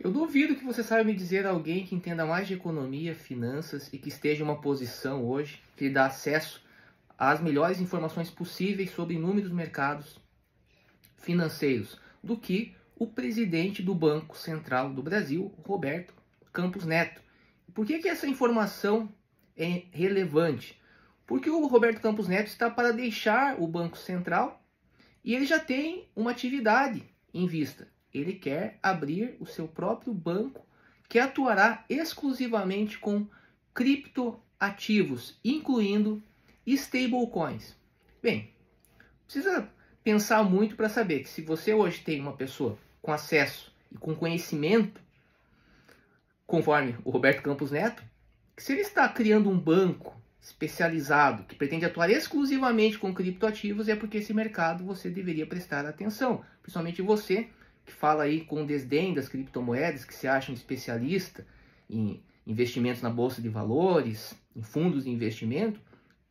Eu duvido que você saiba me dizer alguém que entenda mais de economia, finanças e que esteja em uma posição hoje que lhe dá acesso às melhores informações possíveis sobre inúmeros mercados financeiros do que o presidente do Banco Central do Brasil, Roberto Campos Neto. Por que essa informação é relevante? Porque o Roberto Campos Neto está para deixar o Banco Central e ele já tem uma atividade em vista. Ele quer abrir o seu próprio banco que atuará exclusivamente com criptoativos, incluindo stablecoins. Bem, precisa pensar muito para saber que se você hoje tem uma pessoa com acesso e com conhecimento, conforme o Roberto Campos Neto, que se ele está criando um banco especializado que pretende atuar exclusivamente com criptoativos, é porque esse mercado você deveria prestar atenção. Principalmente você que fala aí com desdém das criptomoedas, que se acha um especialista em investimentos na bolsa de valores, em fundos de investimento,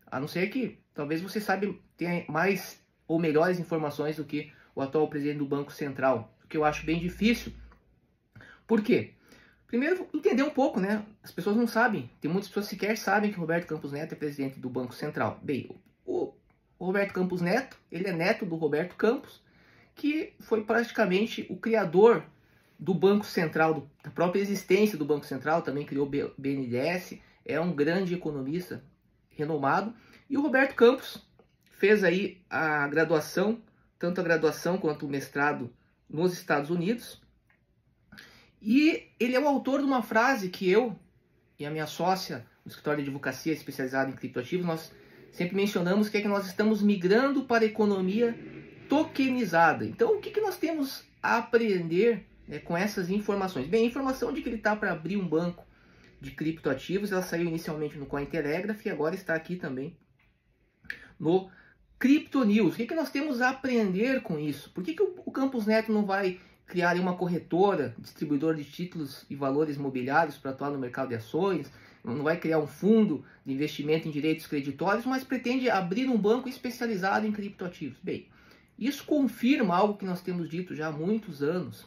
a não ser que talvez você saiba ter mais ou melhores informações do que o atual presidente do Banco Central, o que eu acho bem difícil. Por quê? Primeiro, entender um pouco, né? As pessoas não sabem, tem muitas pessoas sequer sabem que o Roberto Campos Neto é presidente do Banco Central. Bem, o Roberto Campos Neto, ele é neto do Roberto Campos, que foi praticamente o criador do Banco Central, da própria existência do Banco Central, também criou o BNDES, é um grande economista renomado. E o Roberto Campos fez aí a graduação, tanto a graduação quanto o mestrado nos Estados Unidos. E ele é o autor de uma frase que eu e a minha sócia no escritório de advocacia especializado em criptoativos, nós sempre mencionamos, que é que nós estamos migrando para a economia tokenizada. Então, o que nós temos a aprender, né, com essas informações? Bem, a informação de que ele está para abrir um banco de criptoativos, ela saiu inicialmente no Cointelegraph e agora está aqui também no Crypto News. O que nós temos a aprender com isso? Por que o Campos Neto não vai criar uma corretora, distribuidora de títulos e valores mobiliários para atuar no mercado de ações? Não vai criar um fundo de investimento em direitos creditórios, mas pretende abrir um banco especializado em criptoativos. Bem, isso confirma algo que nós temos dito já há muitos anos,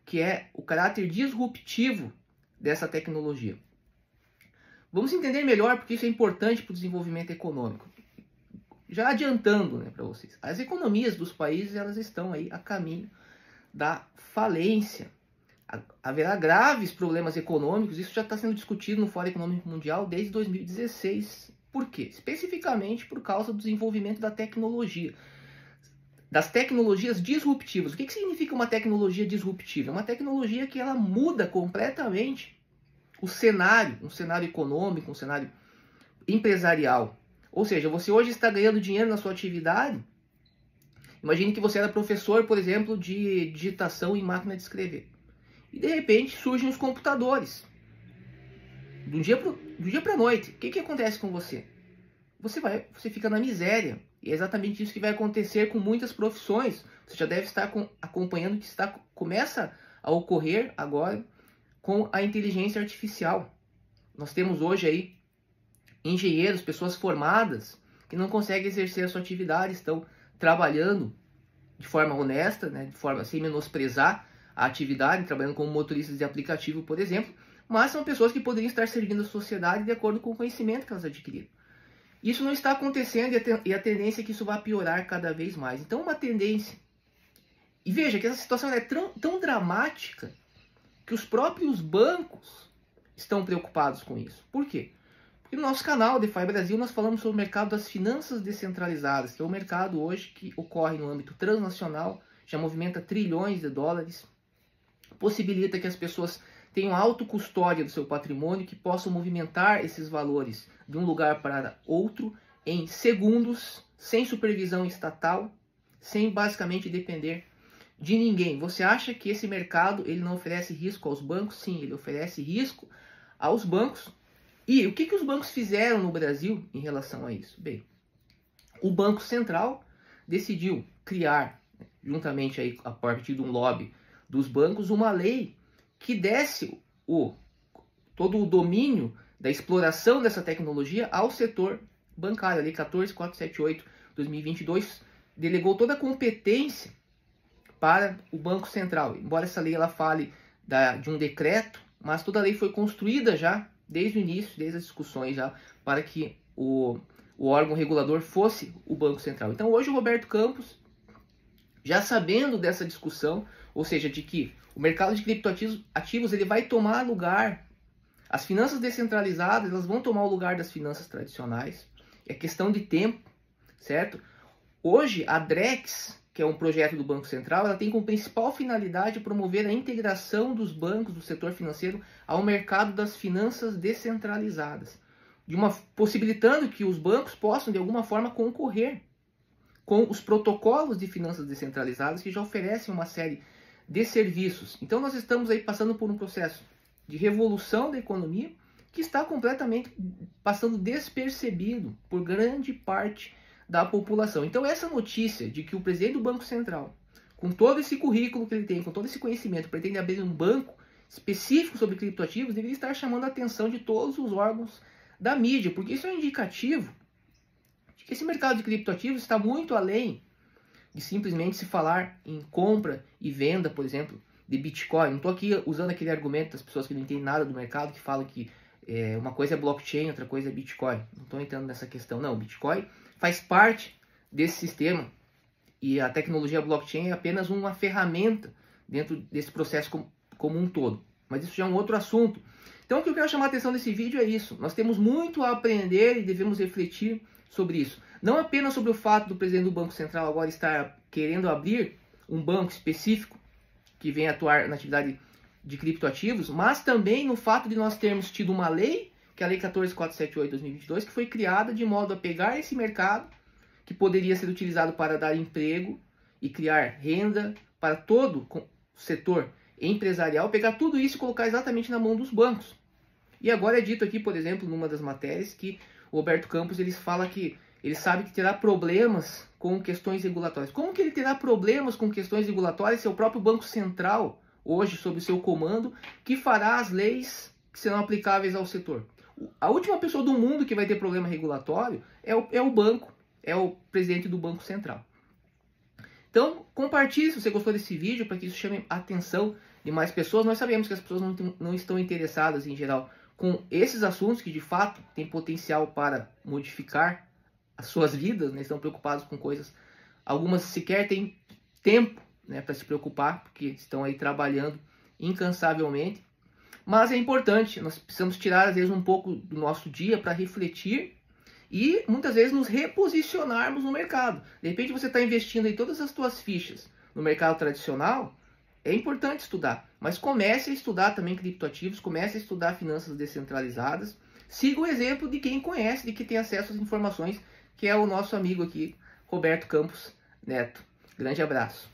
que é o caráter disruptivo dessa tecnologia. Vamos entender melhor porque isso é importante para o desenvolvimento econômico. Já adiantando, né, para vocês, as economias dos países elas estão aí a caminho da falência. Haverá graves problemas econômicos, isso já está sendo discutido no Fórum Econômico Mundial desde 2016. Por quê? Especificamente por causa do desenvolvimento da tecnologia, das tecnologias disruptivas. O que significa uma tecnologia disruptiva? É uma tecnologia que ela muda completamente o cenário, um cenário econômico, um cenário empresarial. Ou seja, você hoje está ganhando dinheiro na sua atividade. Imagine que você era professor, por exemplo, de digitação em máquina de escrever. E de repente surgem os computadores. Do dia para a noite. O que acontece com você? Você fica na miséria. E é exatamente isso que vai acontecer com muitas profissões. Você já deve estar acompanhando que começa a ocorrer agora com a inteligência artificial. Nós temos hoje aí engenheiros, pessoas formadas, que não conseguem exercer a sua atividade, estão trabalhando de forma honesta, né, de forma sem menosprezar a atividade, trabalhando como motoristas de aplicativo, por exemplo, mas são pessoas que poderiam estar servindo a sociedade de acordo com o conhecimento que elas adquiriram. Isso não está acontecendo e a tendência é que isso vá piorar cada vez mais. Então, uma tendência. E veja que essa situação é tão dramática que os próprios bancos estão preocupados com isso. Por quê? Porque no nosso canal DeFi Brasil nós falamos sobre o mercado das finanças descentralizadas, que é o mercado hoje que ocorre no âmbito transnacional, já movimenta trilhões de dólares, possibilita que as pessoas tenham autocustódia do seu patrimônio, que possam movimentar esses valores de um lugar para outro em segundos, sem supervisão estatal, sem basicamente depender de ninguém. Você acha que esse mercado ele não oferece risco aos bancos? Sim, ele oferece risco aos bancos. E o que os bancos fizeram no Brasil em relação a isso? Bem, o Banco Central decidiu criar, juntamente aí, a partir de um lobby dos bancos, uma lei que desse todo o domínio da exploração dessa tecnologia ao setor bancário. A Lei 14.478/2022 delegou toda a competência para o Banco Central. Embora essa lei ela fale de um decreto, mas toda a lei foi construída já desde o início, desde as discussões já, para que o órgão regulador fosse o Banco Central. Então hoje o Roberto Campos, já sabendo dessa discussão, ou seja, de que o mercado de criptoativos ele vai tomar lugar, as finanças descentralizadas elas vão tomar o lugar das finanças tradicionais, é questão de tempo, certo? Hoje a Drex, que é um projeto do Banco Central, ela tem como principal finalidade promover a integração dos bancos do setor financeiro ao mercado das finanças descentralizadas, possibilitando que os bancos possam de alguma forma concorrer com os protocolos de finanças descentralizadas que já oferecem uma série de serviços. Então nós estamos aí passando por um processo de revolução da economia que está completamente passando despercebido por grande parte da população. Então essa notícia de que o presidente do Banco Central, com todo esse currículo que ele tem, com todo esse conhecimento, pretende abrir um banco específico sobre criptoativos, deveria estar chamando a atenção de todos os órgãos da mídia, porque isso é um indicativo de que esse mercado de criptoativos está muito além de simplesmente se falar em compra e venda, por exemplo, de Bitcoin. Não estou aqui usando aquele argumento das pessoas que não entendem nada do mercado, que falam que uma coisa é blockchain, outra coisa é Bitcoin. Não estou entrando nessa questão, não. O Bitcoin faz parte desse sistema e a tecnologia blockchain é apenas uma ferramenta dentro desse processo como um todo. Mas isso já é um outro assunto. Então o que eu quero chamar a atenção desse vídeo é isso. Nós temos muito a aprender e devemos refletir sobre isso. Não apenas sobre o fato do presidente do Banco Central agora estar querendo abrir um banco específico que venha atuar na atividade de criptoativos, mas também no fato de nós termos tido uma lei, que é a Lei 14.478/2022, que foi criada de modo a pegar esse mercado, que poderia ser utilizado para dar emprego e criar renda para todo o setor empresarial, pegar tudo isso e colocar exatamente na mão dos bancos. E agora é dito aqui, por exemplo, numa das matérias, que o Roberto Campos ele fala que ele sabe que terá problemas com questões regulatórias. Como que ele terá problemas com questões regulatórias se é o próprio Banco Central, hoje sob o seu comando, que fará as leis que serão aplicáveis ao setor? A última pessoa do mundo que vai ter problema regulatório é o banco, é o presidente do Banco Central. Então, compartilhe se você gostou desse vídeo para que isso chame a atenção de mais pessoas. Nós sabemos que as pessoas não estão interessadas, em geral, com esses assuntos que, de fato, têm potencial para modificar as suas vidas, né? Estão preocupados com coisas. Algumas sequer têm tempo, né, para se preocupar, porque estão aí trabalhando incansavelmente. Mas é importante, nós precisamos tirar, às vezes, um pouco do nosso dia para refletir e, muitas vezes, nos reposicionarmos no mercado. De repente, você está investindo aí todas as suas fichas no mercado tradicional, é importante estudar. Mas comece a estudar também criptoativos, comece a estudar finanças descentralizadas. Siga o exemplo de quem conhece, de quem tem acesso às informações, que é o nosso amigo aqui, Roberto Campos Neto. Grande abraço.